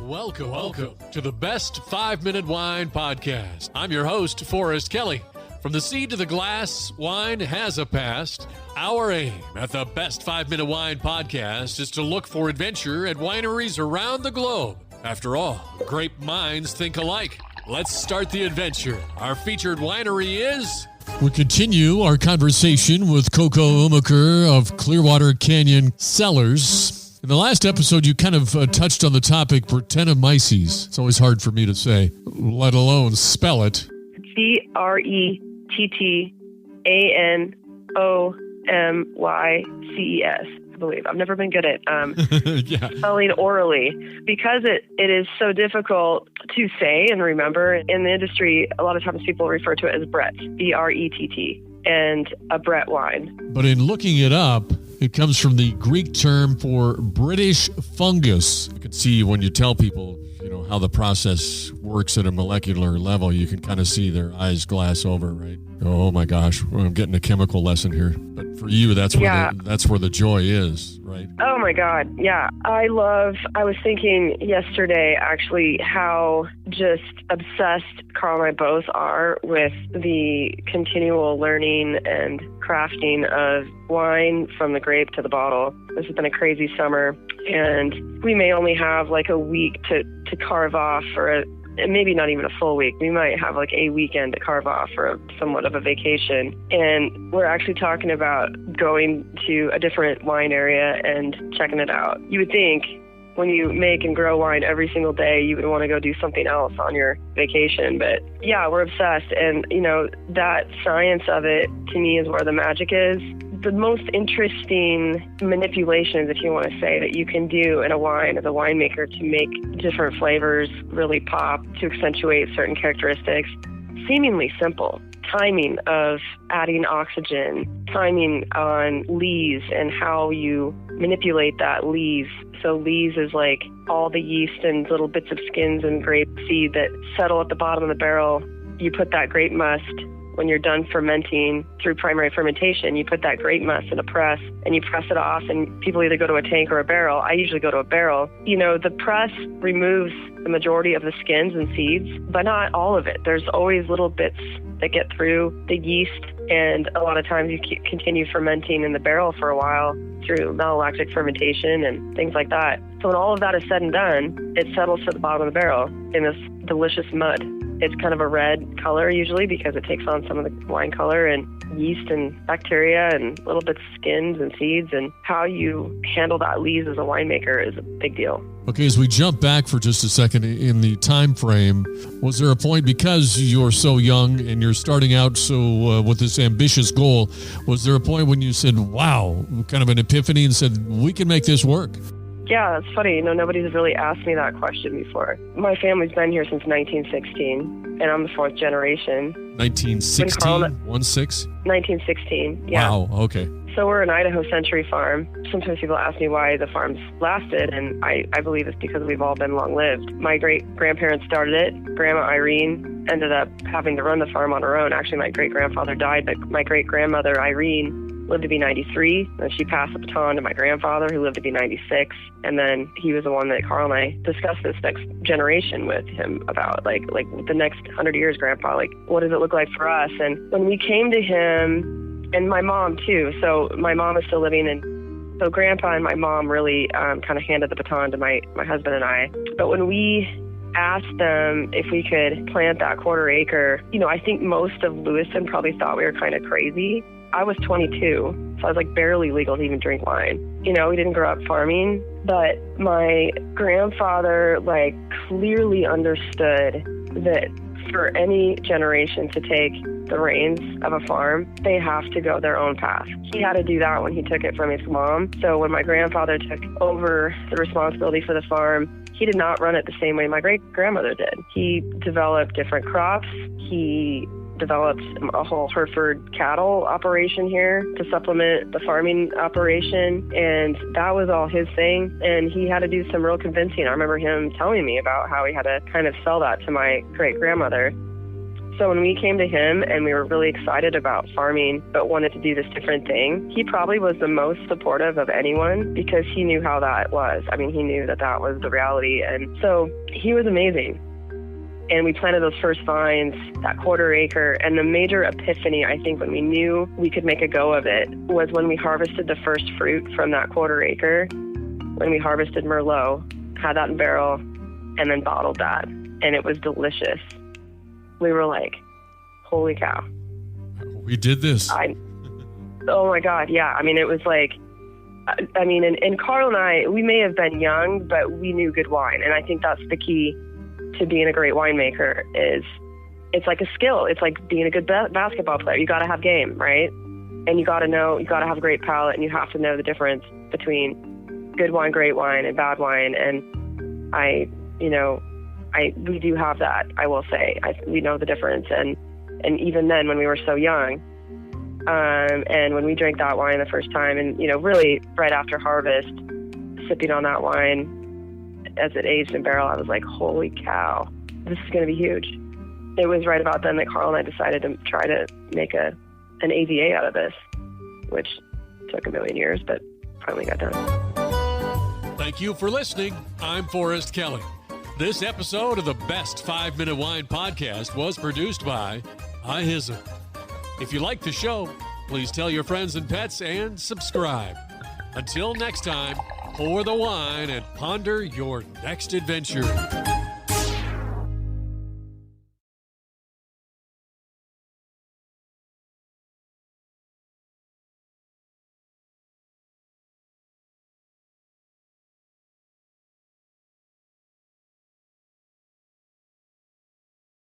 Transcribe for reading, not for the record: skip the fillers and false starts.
Welcome to the Best 5-Minute Wine Podcast. I'm your host, Forrest Kelly. From the seed to the glass, wine has a past. Our aim at the Best 5-Minute Wine Podcast is to look for adventure at wineries around the globe. After all, grape minds think alike. Let's start the adventure. Our featured winery is... We continue our conversation with Coco Umiker of Clearwater Canyon Cellars. In the last episode, you kind of touched on the topic Brettanomyces. It's always hard for me to say, let alone spell it. Brettanomyces, I believe. I've never been good at spelling orally because it is so difficult to say and remember. In the industry, a lot of times people refer to it as Brett, B-R-E-T-T, and a Brett wine. But in looking it up, it comes from the Greek term for British fungus. You can see when you tell people, how the process works at a molecular level, you can kind of see their eyes glass over, right? Oh my gosh, I'm getting a chemical lesson here. But for you, that's where the joy is, right? Oh my God, yeah. I was thinking yesterday, actually, how just obsessed Carl and I both are with the continual learning and crafting of wine from the grape to the bottle. This has been a crazy summer, and we may only have like a week to carve off for maybe not even a full week. We might have like a weekend to carve off for somewhat of a vacation. And we're actually talking about going to a different wine area and checking it out. You would think when you make and grow wine every single day, you would want to go do something else on your vacation. But yeah, we're obsessed. And, that science of it to me is where the magic is. The most interesting manipulations, if you want to say, that you can do in a wine as a winemaker to make different flavors really pop, to accentuate certain characteristics, seemingly simple. Timing of adding oxygen, timing on lees and how you manipulate that lees. So lees is like all the yeast and little bits of skins and grape seed that settle at the bottom of the barrel. You put that grape must. When you're done fermenting through primary fermentation, you put that grape must in a press and you press it off, and people either go to a tank or a barrel. I usually go to a barrel. The press removes the majority of the skins and seeds, but not all of it. There's always little bits that get through the yeast, and a lot of times you continue fermenting in the barrel for a while through malolactic fermentation and things like that. So when all of that is said and done, it settles to the bottom of the barrel in this delicious mud. It's kind of a red color usually because it takes on some of the wine color and yeast and bacteria and little bits of skins and seeds, and how you handle that lees as a winemaker is a big deal. Okay, as we jump back for just a second in the time frame, was there a point, because you're so young and you're starting out with this ambitious goal, was there a point when you said, wow, kind of an epiphany, and said, we can make this work? Yeah, that's funny. Nobody's really asked me that question before. My family's been here since 1916, and I'm the fourth generation. 1916? 1916, yeah. Wow, okay. So we're an Idaho Century farm. Sometimes people ask me why the farm's lasted, and I believe it's because we've all been long-lived. My great-grandparents started it. Grandma Irene ended up having to run the farm on her own. Actually, my great-grandfather died, but my great-grandmother Irene lived to be 93, and she passed the baton to my grandfather, who lived to be 96, and then he was the one that Carl and I discussed this next generation with him about, like the next 100 years, Grandpa, what does it look like for us? And when we came to him, and my mom too, so my mom is still living, and so Grandpa and my mom really kind of handed the baton to my husband and I. But when we asked them if we could plant that quarter acre, I think most of Lewiston probably thought we were kind of crazy. I was 22, so I was barely legal to even drink wine. We didn't grow up farming, but my grandfather clearly understood that for any generation to take the reins of a farm, they have to go their own path. He had to do that when he took it from his mom. So when my grandfather took over the responsibility for the farm, he did not run it the same way my great-grandmother did. He developed different crops. He developed a whole Hereford cattle operation here to supplement the farming operation, and that was all his thing, and he had to do some real convincing. I remember him telling me about how he had to kind of sell that to my great-grandmother. So when we came to him and we were really excited about farming but wanted to do this different thing, he probably was the most supportive of anyone because he knew how that was. I mean, he knew that that was the reality. And so he was amazing. And we planted those first vines, that 1/4 acre. And the major epiphany, I think, when we knew we could make a go of it was when we harvested the first fruit from that 1/4 acre, when we harvested Merlot, had that in barrel, and then bottled that. And it was delicious. We were like, holy cow. We did this. Oh my God, yeah. I mean, it was like, and Carl and I, we may have been young, but we knew good wine. And I think that's the key to being a great winemaker is it's like a skill. It's like being a good basketball player. You got to have game, right? And you got to have a great palate, and you have to know the difference between good wine, great wine, and bad wine. And we do have that, I will say. We know the difference. And even then, when we were so young, and when we drank that wine the first time, and, really right after harvest, sipping on that wine as it aged in barrel, I was like, holy cow, this is going to be huge. It was right about then that Carl and I decided to try to make an AVA out of this, which took a million years, but finally got done. Thank you for listening. I'm Forrest Kelly. This episode of the Best 5 Minute Wine Podcast was produced by iHizzle. If you like the show, please tell your friends and pets and subscribe. Until next time, pour the wine and ponder your next adventure.